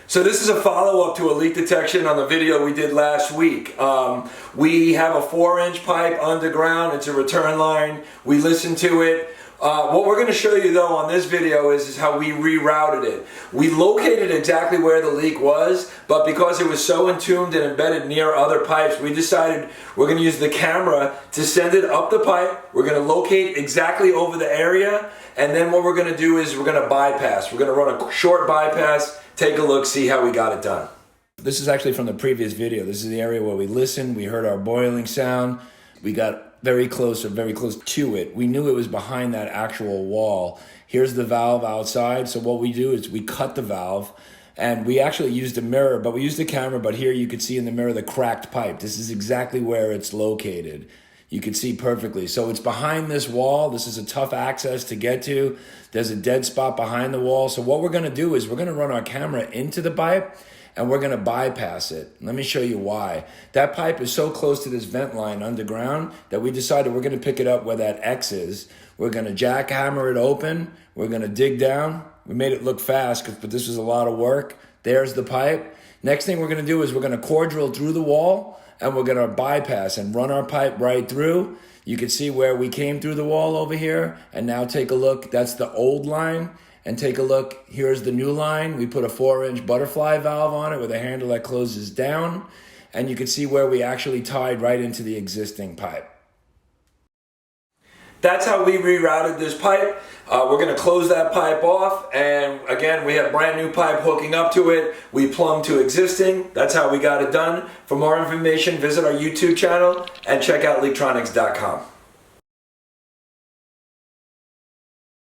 So this is a follow-up to a leak detection on the video we did last week. We have a 4-inch pipe underground. It's a return line. We listened to it. What we're going to show you though on this video is how we rerouted it. We located exactly where the leak was, but because it was so entombed and embedded near other pipes, we decided we're going to use the camera to send it up the pipe. We're going to locate exactly over the area, and then what we're going to do is we're going to bypass. We're going to run a short bypass, take a look, see how we got it done. This is actually from the previous video. This is the area where we listened, we heard our boiling sound, we got very close to it. We knew it was behind that actual wall. Here's the valve outside. So what we do is we cut the valve, and we actually used a mirror, but we used the camera, but here you could see in the mirror the cracked pipe. This is exactly where it's located. You can see perfectly. So it's behind this wall. This is a tough access to get to. There's a dead spot behind the wall. So what we're gonna do is we're gonna run our camera into the pipe, and we're gonna bypass it. Let me show you why. That pipe is so close to this vent line underground that we decided we're gonna pick it up where that X is. We're gonna jackhammer it open. We're gonna dig down. We made it look fast, but this was a lot of work. There's the pipe. Next thing we're gonna do is we're gonna core drill through the wall, and we're gonna bypass and run our pipe right through. You can see where we came through the wall over here, and now take a look. That's the old line. And take a look, here's the new line. We put a 4-inch butterfly valve on it with a handle that closes down. And you can see where we actually tied right into the existing pipe. That's how we rerouted this pipe. We're gonna close that pipe off. And again, we have brand new pipe hooking up to it. We plumbed to existing. That's how we got it done. For more information, visit our YouTube channel and check out Leaktronics.com.